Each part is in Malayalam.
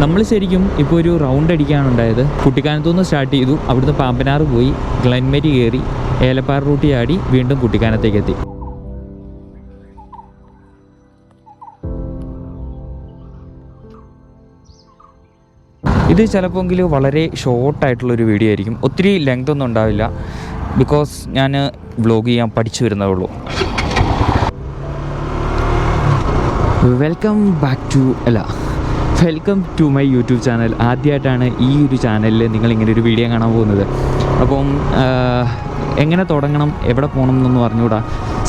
നമ്മൾ ശരിക്കും ഇപ്പോൾ ഒരു റൗണ്ട് അടിക്കാനുണ്ടായത്. കുട്ടിക്കാനത്തു നിന്ന് സ്റ്റാർട്ട് ചെയ്തു, അവിടുന്ന് പാമ്പനാറ് പോയി, ഗ്ലൻമേരി കയറി, ഏലപ്പാറ റൂട്ട് ചാടി വീണ്ടും കുട്ടിക്കാനത്തേക്ക് എത്തി. ഇത് ചിലപ്പോൾ വളരെ ഷോർട്ടായിട്ടുള്ളൊരു വീഡിയോ ആയിരിക്കും, ഒത്തിരി ലെങ്ത് ഒന്നും ഉണ്ടാവില്ല. ബിക്കോസ് ഞാൻ വ്ലോഗ് ചെയ്യാൻ പഠിച്ചു വരുന്നേ ഉള്ളൂ. Welcome to my YouTube channel. ആദ്യമായിട്ടാണ് ഈ ഒരു ചാനലിൽ നിങ്ങളിങ്ങനെ ഒരു വീഡിയോ കാണാൻ പോകുന്നത്. അപ്പം എങ്ങനെ തുടങ്ങണം, എവിടെ പോകണം എന്നൊന്നും പറഞ്ഞുകൂടാ.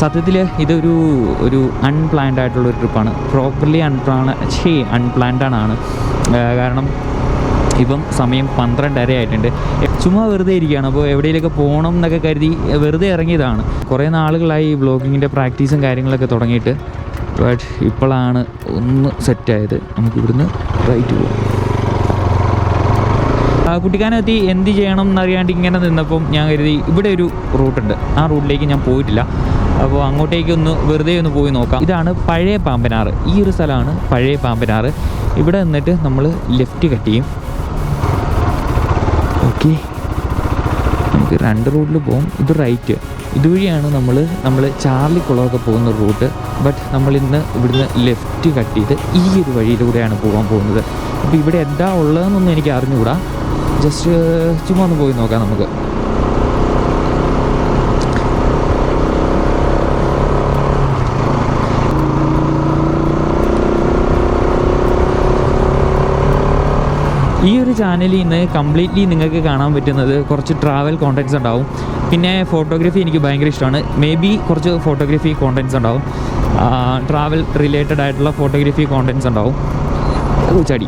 സത്യത്തിൽ ഇതൊരു അൺപ്ലാൻഡ് ആയിട്ടുള്ളൊരു ട്രിപ്പാണ്. പ്രോപ്പർലി അൺപ്ലാൻഡാണ്. കാരണം ഇപ്പം സമയം 12:30 ആയിട്ടുണ്ട്. ചുമ്മാ വെറുതെ ഇരിക്കുകയാണ്. അപ്പോൾ എവിടെയെങ്കിലുമൊക്കെ പോകണം എന്നൊക്കെ കരുതി വെറുതെ ഇറങ്ങിയതാണ്. കുറേ നാളുകളായി വ്ളോഗിങ്ങിൻ്റെ പ്രാക്ടീസും കാര്യങ്ങളൊക്കെ തുടങ്ങിയിട്ട്. ബട്ട് ഇപ്പോഴാണ് ഒന്ന് സെറ്റായത്. നമുക്കിവിടുന്ന് റൈറ്റ് പോകും. കുട്ടിക്കാനത്തെത്തി എന്ത് ചെയ്യണം എന്നറിയാണ്ട് ഇങ്ങനെ നിന്നപ്പം ഞാൻ കരുതി ഇവിടെ ഒരു റൂട്ടുണ്ട്, ആ റൂട്ടിലേക്ക് ഞാൻ പോയിട്ടില്ല. അപ്പോൾ അങ്ങോട്ടേക്കൊന്ന് വെറുതെ ഒന്ന് പോയി നോക്കാം. ഇതാണ് പഴയ പാമ്പനാറ്. ഈ ഒരു സ്ഥലമാണ് പഴയ പാമ്പനാറ്. ഇവിടെ നിന്നിട്ട് നമ്മൾ ലെഫ്റ്റ് കട്ട് ചെയ്യും. ഓക്കെ, നമുക്ക് 2 റൂട്ടിൽ പോകും. ഇത് റൈറ്റ്. ഇതുവഴിയാണ് നമ്മൾ ചാർലിക്കുളമൊക്കെ പോകുന്ന റൂട്ട്. ബട്ട് നമ്മളിന്ന് ഇവിടുന്ന് ലെഫ്റ്റ് കട്ട് ചെയ്ത് ഈ ഒരു വഴിയിലൂടെയാണ് പോകാൻ പോകുന്നത്. അപ്പോൾ ഇവിടെ എന്താ ഉള്ളതെന്നൊന്നും എനിക്ക് അറിഞ്ഞുകൂടാ. ജസ്റ്റ് ചുമ്മാ ഒന്ന് പോയി നോക്കാം നമുക്ക്. ഈ ഒരു ചാനലിൽ നിന്ന് കംപ്ലീറ്റ്ലി നിങ്ങൾക്ക് കാണാൻ പറ്റുന്നത് കുറച്ച് ട്രാവൽ കോണ്ടൻറ്റ്സ് ഉണ്ടാവും. പിന്നെ ഫോട്ടോഗ്രാഫി എനിക്ക് ഭയങ്കര ഇഷ്ടമാണ്. മേ ബി കുറച്ച് ഫോട്ടോഗ്രാഫി കോണ്ടൻറ്റ്സ് ഉണ്ടാവും, ട്രാവൽ റിലേറ്റഡ് ആയിട്ടുള്ള ഫോട്ടോഗ്രാഫി കോണ്ടൻറ്റ്സ് ഉണ്ടാവും. ചടി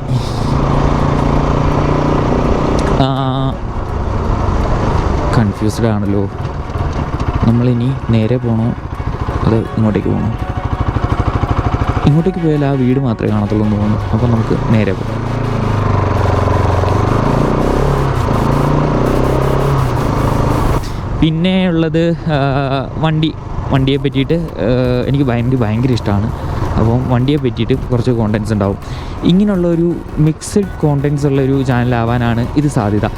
കൺഫ്യൂസ്ഡ് ആണല്ലോ. നമ്മളിനി നേരെ പോകണോ അത് ഇങ്ങോട്ടേക്ക് പോകണോ? ഇങ്ങോട്ടേക്ക് പോയാൽ ആ വീട് മാത്രമേ കാണത്തുള്ളൂ എന്ന് തോന്നുന്നു. അപ്പോൾ നമുക്ക് നേരെ പോകാം. പിന്നെ ഉള്ളത് വണ്ടിയെ പറ്റിയിട്ട് എനിക്ക് ഭയങ്കര ഇഷ്ടമാണ്. അപ്പം വണ്ടിയെ പറ്റിയിട്ട് കുറച്ച് കോണ്ടൻറ്റ്സ് ഉണ്ടാവും. ഇങ്ങനെയുള്ളൊരു മിക്സഡ് കോണ്ടൻറ്റ്സ് ഉള്ളൊരു ചാനലാവാനാണ് ഇത് സാധ്യത.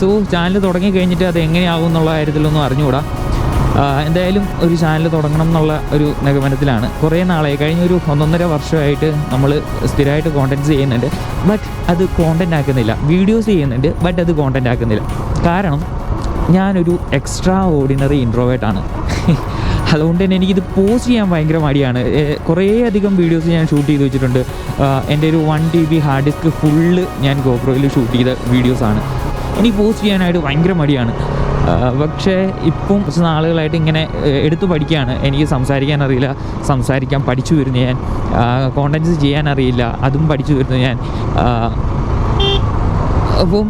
സോ ചാനൽ തുടങ്ങി കഴിഞ്ഞിട്ട് അത് എങ്ങനെയാവും എന്നുള്ള കാര്യത്തിലൊന്നും അറിഞ്ഞുകൂടാ. എന്തായാലും ഒരു ചാനൽ തുടങ്ങണം എന്നുള്ള ഒരു നിഗമനത്തിലാണ്. കുറേ നാളായി, കഴിഞ്ഞൊരു 1.5 വർഷമായിട്ട് നമ്മൾ സ്ഥിരമായിട്ട് കോണ്ടൻറ്റ്സ് ചെയ്യുന്നുണ്ട്. ബട്ട് അത് കോണ്ടൻറ്റ് ആക്കുന്നില്ല. വീഡിയോസ് ചെയ്യുന്നുണ്ട്, ബട്ട് അത് കോണ്ടൻറ്റ് ആക്കുന്നില്ല. കാരണം ഞാനൊരു എക്സ്ട്രാ ഓർഡിനറി ഇൻട്രോവേർട്ടാണ്. അതുകൊണ്ട് തന്നെ എനിക്കിത് പോസ്റ്റ് ചെയ്യാൻ ഭയങ്കര മടിയാണ്. കുറേ അധികം വീഡിയോസ് ഞാൻ ഷൂട്ട് ചെയ്ത് വെച്ചിട്ടുണ്ട്. എൻ്റെ ഒരു 1 TB ഹാർഡ് ഡിസ്ക് ഫുള്ള് ഞാൻ ഗോപ്രോയിൽ ഷൂട്ട് ചെയ്ത വീഡിയോസാണ്. എനിക്ക് പോസ്റ്റ് ചെയ്യാനായിട്ട് ഭയങ്കര മടിയാണ്. പക്ഷേ ഇപ്പം കുറച്ച് നാളുകളായിട്ട് ഇങ്ങനെ എടുത്തു പഠിക്കുകയാണ്. എനിക്ക് സംസാരിക്കാൻ അറിയില്ല, സംസാരിക്കാൻ പഠിച്ചു വരുന്നു ഞാൻ. കോണ്ടൻറ്റ്സ് ചെയ്യാൻ അറിയില്ല, അതും പഠിച്ചു വരുന്നു ഞാൻ. അപ്പം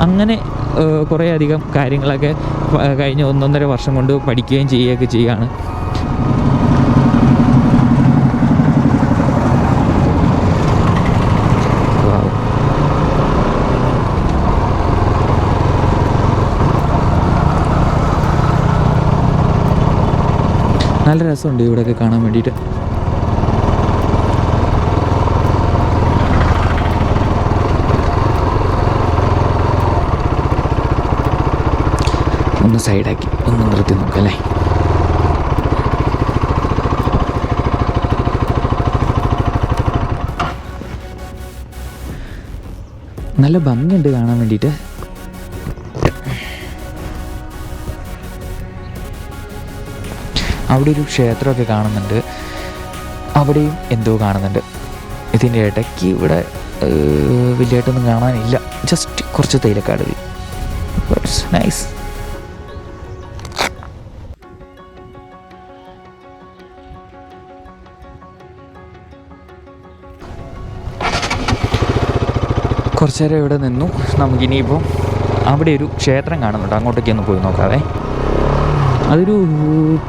അങ്ങനെ കുറേ അധികം കാര്യങ്ങളൊക്കെ കഴിഞ്ഞ 1.5 വർഷം കൊണ്ട് പഠിക്കുകയും ചെയ്യുകയൊക്കെ ചെയ്യുകയാണ്. നല്ല രസമുണ്ട് ഇവിടെയൊക്കെ കാണാൻ വേണ്ടിയിട്ട്. ഒന്ന് സൈഡാക്കി ഒന്ന് നിർത്തി നോക്കാം അല്ലേ. നല്ല ഭംഗിയുണ്ട് കാണാൻ വേണ്ടിയിട്ട്. അവിടെ ഒരു ക്ഷേത്രമൊക്കെ കാണുന്നുണ്ട്, അവിടെയും എന്തോ കാണുന്നുണ്ട്. ഇതിൻ്റെ ഇടയ്ക്ക് ഇവിടെ വലിയതായിട്ടൊന്നും കാണാനില്ല, ജസ്റ്റ് കുറച്ച് തേയിലക്കാട്. It's nice. കുറച്ച് നേരം ഇവിടെ നിന്നു. നമുക്കിനിയിപ്പോൾ അവിടെ ഒരു ക്ഷേത്രം കാണുന്നുണ്ട്, അങ്ങോട്ടേക്ക് ഒന്ന് പോയി നോക്കാവേ. അതൊരു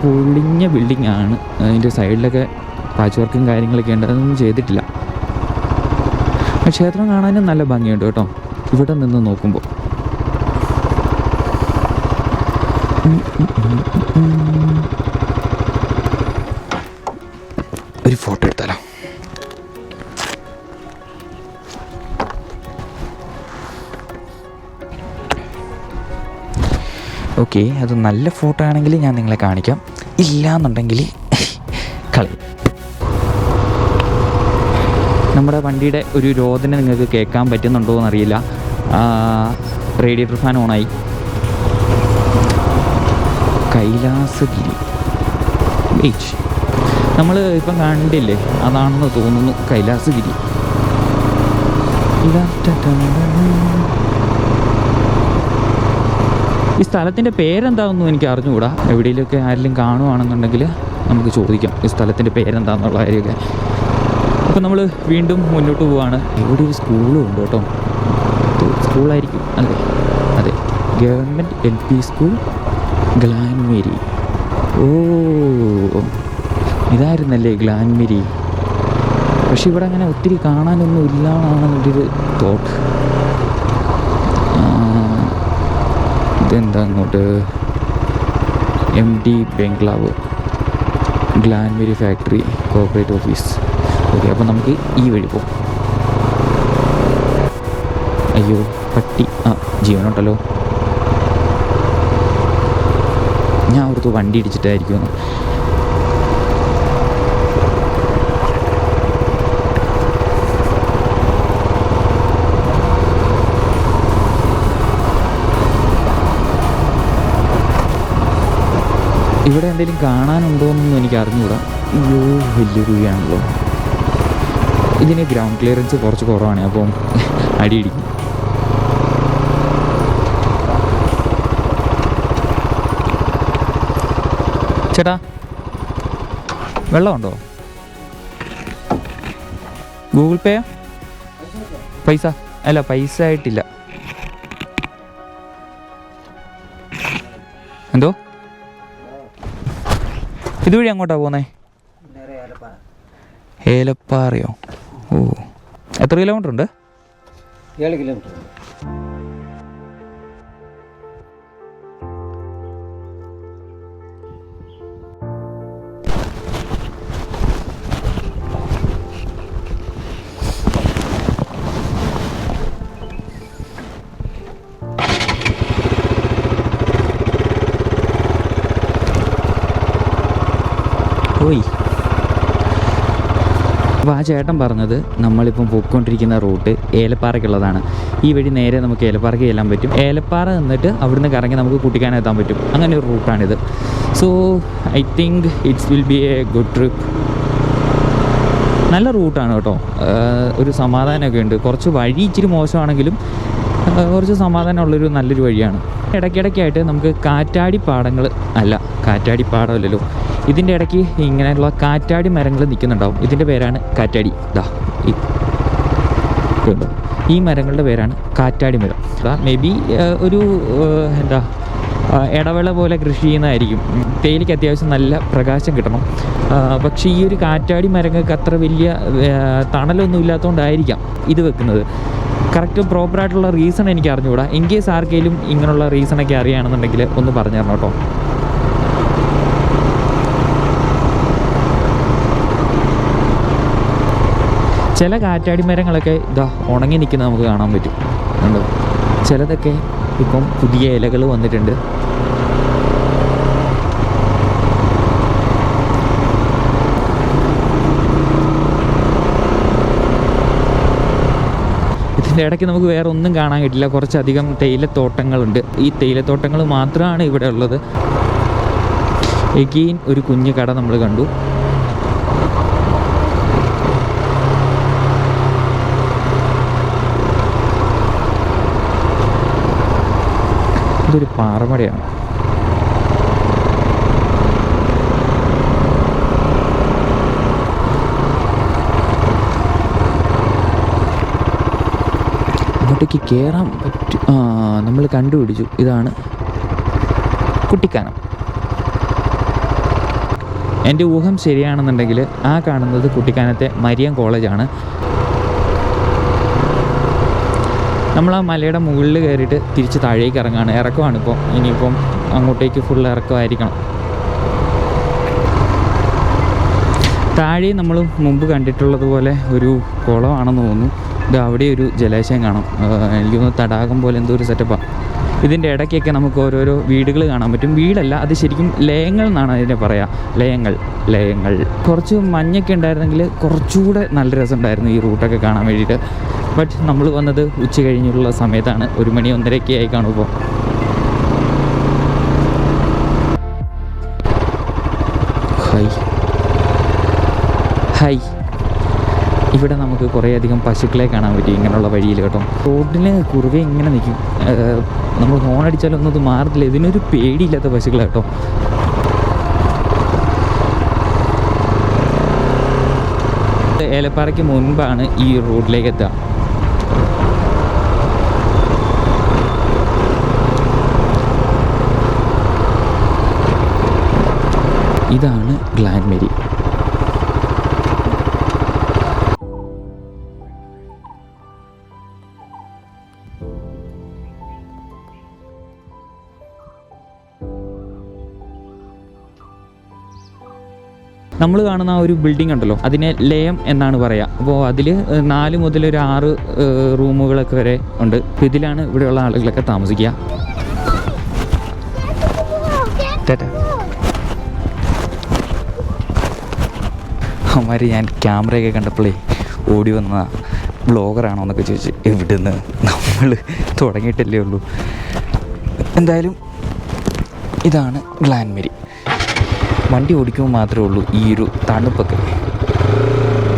പൊളിഞ്ഞ ബിൽഡിംഗ് ആണ്. അതിൻ്റെ സൈഡിലൊക്കെ പാച്ച് വർക്കും കാര്യങ്ങളൊക്കെ ഉണ്ട്, അതൊന്നും ചെയ്തിട്ടില്ല. ക്ഷേത്രം കാണാനും നല്ല ഭംഗിയുണ്ട് കേട്ടോ ഇവിടെ നിന്ന് നോക്കുമ്പോൾ. ഒരു ഫോട്ടോ എടുത്താലോ? ഓക്കെ, അത് നല്ല ഫോട്ടോ ആണെങ്കിൽ ഞാൻ നിങ്ങളെ കാണിക്കാം, ഇല്ല എന്നുണ്ടെങ്കിൽ കളയും. നമ്മുടെ വണ്ടിയുടെ ഒരു രോദന നിങ്ങൾക്ക് കേൾക്കാൻ പറ്റുന്നുണ്ടോ എന്നറിയില്ല. റേഡിയേറ്റർ ഫാൻ ഓണായി. കൈലാസഗിരി ബീച്ച് നമ്മൾ ഇപ്പം കണ്ടില്ലേ, അതാണെന്ന് തോന്നുന്നു കൈലാസഗിരി. ഈ സ്ഥലത്തിൻ്റെ പേരെന്താണെന്നും എനിക്ക് അറിഞ്ഞുകൂടാ. എവിടെയെങ്കിലുമൊക്കെ ആരെങ്കിലും കാണുവാണെന്നുണ്ടെങ്കിൽ നമുക്ക് ചോദിക്കാം ഈ സ്ഥലത്തിൻ്റെ പേരെന്താണെന്നുള്ള കാര്യമൊക്കെ. അപ്പോൾ നമ്മൾ വീണ്ടും മുന്നോട്ട് പോവുകയാണ്. ഇവിടെ ഒരു സ്കൂളും ഉണ്ട് കേട്ടോ. സ്കൂളായിരിക്കും അല്ലേ? അതെ, ഗവൺമെൻറ് LP സ്കൂൾ ഗ്ലാൻമേരി. ഓ, ഇതായിരുന്നല്ലേ ഗ്ലാൻമേരി. പക്ഷെ ഇവിടെ അങ്ങനെ ഒത്തിരി കാണാനൊന്നും ഇല്ലാന്നാണ് എൻ്റെ ഒരു തോട്ട്. ഇതെന്താ അങ്ങോട്ട് MD ബംഗ്ലാവ്, ഗ്ലാൻമേരി ഫാക്ടറി കോർപ്പറേറ്റ് ഓഫീസ്. ഓക്കെ, അപ്പോൾ നമുക്ക് ഈ വഴി പോകാം. അയ്യോ പട്ടി, ജീവനുണ്ടല്ലോ. ഞാൻ അവിടുത്തെ വണ്ടി ഇടിച്ചിട്ടായിരിക്കുമെന്ന്. ഇവിടെ എന്തെങ്കിലും കാണാനുണ്ടോയെന്നൊന്നും എനിക്ക് അറിഞ്ഞുകൂടാ. അയ്യോ വലിയ കുഴിയാണല്ലോ. ഇതിന് ഗ്രൗണ്ട് ക്ലിയറൻസ് കുറച്ച് കുറവാണ്, അപ്പം അടിയിടിക്കും. ചേട്ടാ വെള്ളമുണ്ടോ? ഗൂഗിൾ പേയാ? പൈസ അല്ല, പൈസ ആയിട്ടില്ല. എന്തോ ഇതുവഴി അങ്ങോട്ടാ പോകുന്നേ? ഏലപ്പാറയോ? ഓ, എത്ര കിലോമീറ്റർ ഉണ്ട്? 7 കിലോമീറ്റർ. പോയി. അപ്പോൾ ആ ചേട്ടൻ പറഞ്ഞത് നമ്മളിപ്പം പോയിക്കൊണ്ടിരിക്കുന്ന റൂട്ട് ഏലപ്പാറയ്ക്കുള്ളതാണ്. ഈ വഴി നേരെ നമുക്ക് ഏലപ്പാറയ്ക്ക് ചെല്ലാൻ പറ്റും. ഏലപ്പാറ നിന്നിട്ട് അവിടുന്ന് കറങ്ങി നമുക്ക് കുട്ടിക്കാനം എത്താൻ പറ്റും. അങ്ങനെ ഒരു റൂട്ടാണിത്. So I think it's will be a good trip. നല്ല റൂട്ടാണ് കേട്ടോ. ഒരു സമാധാനമൊക്കെ ഉണ്ട്. കുറച്ച് വഴി ഇച്ചിരി മോശമാണെങ്കിലും കുറച്ച് സമാധാനമുള്ളൊരു നല്ലൊരു വഴിയാണ്. ഇടയ്ക്കിടയ്ക്കായിട്ട് നമുക്ക് കാറ്റാടി പാടങ്ങൾ, അല്ല കാറ്റാടി പാടമല്ലല്ലോ, ഇതിൻ്റെ ഇടയ്ക്ക് ഇങ്ങനെയുള്ള കാറ്റാടി മരങ്ങൾ നിൽക്കുന്നുണ്ടാവും. ഇതിൻ്റെ പേരാണ് കാറ്റാടി. ഈ മരങ്ങളുടെ പേരാണ് കാറ്റാടി മരം. മേ ബി ഒരു ഇടവേള പോലെ കൃഷി ചെയ്യുന്നതായിരിക്കും. തേയിലയ്ക്ക് അത്യാവശ്യം നല്ല പ്രകാശം കിട്ടണം. പക്ഷേ ഈ ഒരു കാറ്റാടി മരങ്ങൾക്ക് അത്ര വലിയ തണലൊന്നും ഇല്ലാത്തതുകൊണ്ടായിരിക്കാം ഇത് വെക്കുന്നത്. കറക്റ്റ് പ്രോപ്പറായിട്ടുള്ള റീസൺ എനിക്ക് അറിഞ്ഞുകൂടാ. ഇൻ കേസ് ആർക്കെങ്കിലും ഇങ്ങനെയുള്ള റീസണൊക്കെ അറിയുകയാണെന്നുണ്ടെങ്കിൽ ഒന്ന് പറഞ്ഞു തരണം കേട്ടോ. ചില കാറ്റാടി മരങ്ങളൊക്കെ ഉണങ്ങി നിൽക്കുന്നത് നമുക്ക് കാണാൻ പറ്റും. കണ്ടോ? ചിലതൊക്കെ ഇപ്പം പുതിയ ഇലകൾ വന്നിട്ടുണ്ട്. ഇതിൻ്റെ ഇടയ്ക്ക് നമുക്ക് വേറെ ഒന്നും കാണാൻ കിട്ടില്ല. കുറച്ചധികം തേയിലത്തോട്ടങ്ങളുണ്ട്. ഈ തേയിലത്തോട്ടങ്ങൾ മാത്രമാണ് ഇവിടെ ഉള്ളത്. എഗെയിൻ ഒരു കുഞ്ഞു കട നമ്മൾ കണ്ടു. ഇതൊരു പാറമടയാണ്. അങ്ങോട്ടേക്ക് കയറാൻ പറ്റും. നമ്മൾ കണ്ടുപിടിച്ചു, ഇതാണ് കുട്ടിക്കാനം. എൻ്റെ ഊഹം ശരിയാണെന്നുണ്ടെങ്കിൽ ആ കാണുന്നത് കുട്ടിക്കാനത്തെ മരിയം കോളേജാണ്. നമ്മൾ ആ മലയുടെ മുകളിൽ കയറിയിട്ട് തിരിച്ച് താഴേക്ക് ഇറങ്ങുകയാണ്. ഇറക്കമാണ് ഇപ്പോൾ. ഇനിയിപ്പം അങ്ങോട്ടേക്ക് ഫുൾ ഇറക്കമായിരിക്കണം. താഴെ നമ്മൾ മുമ്പ് കണ്ടിട്ടുള്ളതുപോലെ ഒരു കുളമാണെന്ന് തോന്നുന്നു. ഇത് അവിടെ ഒരു ജലാശയം കാണാം. എനിക്ക് തോന്നുന്നു തടാകം പോലെ എന്തോ ഒരു സെറ്റപ്പാണ്. ഇതിൻ്റെ ഇടയ്ക്കൊക്കെ നമുക്ക് ഓരോരോ വീടുകൾ കാണാൻ പറ്റും. വീടല്ല, അത് ശരിക്കും ലയങ്ങൾ എന്നാണ് അതിനെ പറയുക. ലയങ്ങൾ കുറച്ച് മഞ്ഞൊക്കെ ഉണ്ടായിരുന്നെങ്കിൽ കുറച്ചുകൂടെ നല്ല രസമുണ്ടായിരുന്നു ഈ റൂട്ടൊക്കെ കാണാൻ വേണ്ടിയിട്ട്. ബട്ട് നമ്മൾ വന്നത് ഉച്ച കഴിഞ്ഞുള്ള സമയത്താണ്. 1 മണി 1:30 ആയി കാണുമ്പോൾ. ഹായ് ഇവിടെ നമുക്ക് കുറേയധികം പശുക്കളെ കാണാൻ പറ്റി ഇങ്ങനെയുള്ള വഴിയിൽ കേട്ടോ. റോഡിന് കുറുകെ ഇങ്ങനെ നിൽക്കും. നമ്മൾ ഹോൺ അടിച്ചാലൊന്നും അത് മാറത്തില്ല. ഇതിനൊരു പേടിയില്ലാത്ത പശുക്കളാണ് കേട്ടോ. ഏലപ്പാറയ്ക്ക് മുൻപാണ് ഈ റോഡിലേക്ക് എത്തുക. ഇതാണ് ഗ്ലാൻമേരി. നമ്മൾ കാണുന്ന ആ ഒരു ബിൽഡിംഗ് ഉണ്ടല്ലോ, അതിനെ ലയം എന്നാണ് പറയുക. അപ്പോൾ അതിൽ 4 മുതൽ ഒരു 6 റൂമുകളൊക്കെ വരെ ഉണ്ട്. ഇതിലാണ് ഇവിടെയുള്ള ആളുകളൊക്കെ താമസിക്കുക. അവന്മാർ ഞാൻ ക്യാമറയൊക്കെ കണ്ടപ്പോഴേ ഓടി വന്ന ബ്ലോഗറാണോ എന്നൊക്കെ ചോദിച്ച്, എവിടുന്ന്, നമ്മൾ തുടങ്ങിയിട്ടല്ലേ ഉള്ളൂ. എന്തായാലും ഇതാണ് ഗ്ലാൻമേരി. വണ്ടി ഓടിക്കുമ്പോൾ മാത്രമേ ഉള്ളൂ ഈ ഒരു തണുപ്പൊക്കെ,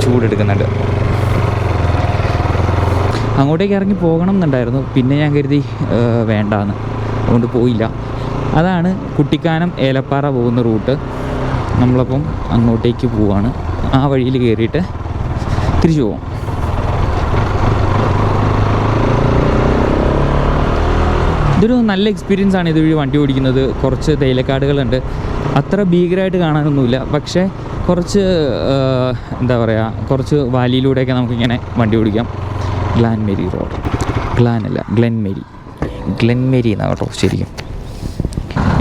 ചൂടെടുക്കുന്നുണ്ട്. അങ്ങോട്ടേക്ക് ഇറങ്ങി പോകണം എന്നുണ്ടായിരുന്നു, പിന്നെ ഞാൻ കരുതി വേണ്ടാന്ന്, അതുകൊണ്ട് പോയില്ല. അതാണ് കുട്ടിക്കാനം ഏലപ്പാറ പോകുന്ന റൂട്ട്. നമ്മളപ്പം അങ്ങോട്ടേക്ക് പോവാണ്. ആ വഴിയിൽ കയറിയിട്ട് തിരിച്ചു പോകാം. ഇതൊരു നല്ല എക്സ്പീരിയൻസ് ആണ് ഇതുവഴി വണ്ടി ഓടിക്കുന്നത്. കുറച്ച് തേയിലക്കാടുകളുണ്ട്, അത്ര ഭീകരമായിട്ട് കാണാനൊന്നുമില്ല. പക്ഷേ കുറച്ച് എന്താ പറയുക, കുറച്ച് വാലിയിലൂടെയൊക്കെ നമുക്കിങ്ങനെ വണ്ടി ഓടിക്കാം. ഗ്ലാൻമേരി റോഡ്, ഗ്ലെൻമേരി എന്നാണ് കേട്ടോ ശരിക്കും.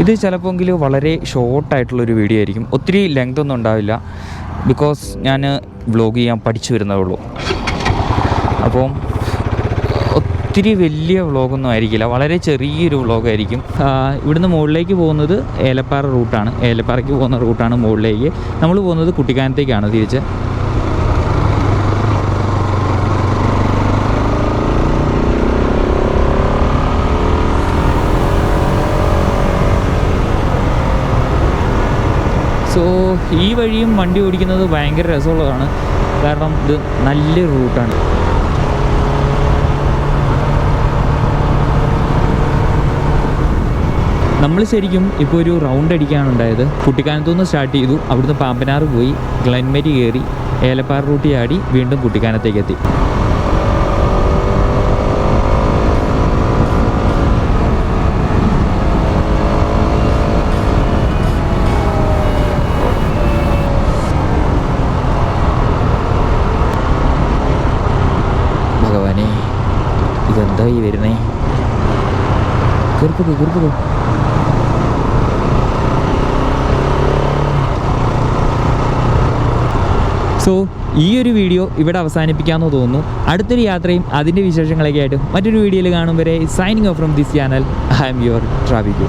ഇത് ചിലപ്പോൾ വളരെ ഷോർട്ടായിട്ടുള്ളൊരു വീഡിയോ ആയിരിക്കും. ഒത്തിരി ലെങ്ത് ഒന്നും ഉണ്ടാവില്ല, ബിക്കോസ് ഞാൻ വ്ലോഗ് ചെയ്യാൻ പഠിച്ചു വരുന്നതേ ഉള്ളൂ. അപ്പം ഒത്തിരി വലിയ വ്ളോഗൊന്നും ആയിരിക്കില്ല, വളരെ ചെറിയൊരു വ്ളോഗായിരിക്കും. ഇവിടുന്ന് മുകളിലേക്ക് പോകുന്നത് ഏലപ്പാറ റൂട്ടാണ്. ഏലപ്പാറയ്ക്ക് പോകുന്ന റൂട്ടാണ് മുകളിലേക്ക്. നമ്മൾ പോകുന്നത് കുട്ടിക്കാനത്തേക്കാണ് തിരിച്ച്. സോ ഈ വഴിയും വണ്ടി ഓടിക്കുന്നത് ഭയങ്കര രസമുള്ളതാണ്, കാരണം ഇത് നല്ലൊരു റൂട്ടാണ്. നമ്മൾ ശരിക്കും ഇപ്പോൾ ഒരു റൗണ്ട് അടിക്കാണ് ഉണ്ടായത്. കുട്ടിക്കാനത്തു നിന്ന് സ്റ്റാർട്ട് ചെയ്തു, അവിടുന്ന് പാമ്പനാറ് പോയി, ഗ്ലെൻമേരി കയറി, ഏലപ്പാറ റൂട്ട് ചാടി വീണ്ടും കുട്ടിക്കാനത്തേക്ക് എത്തി. ഭഗവാനെ, ഇതെന്തായി വരുന്നേ? കുറുപ്പോ. സോ ഈ ഒരു വീഡിയോ ഇവിടെ അവസാനിപ്പിക്കാമെന്ന് തോന്നുന്നു. അടുത്തൊരു യാത്രയും അതിൻ്റെ വിശേഷങ്ങളൊക്കെ ആയിട്ട് മറ്റൊരു വീഡിയോയിൽ കാണും വരെ signing off from this channel. I am your ട്രാവിഗോ.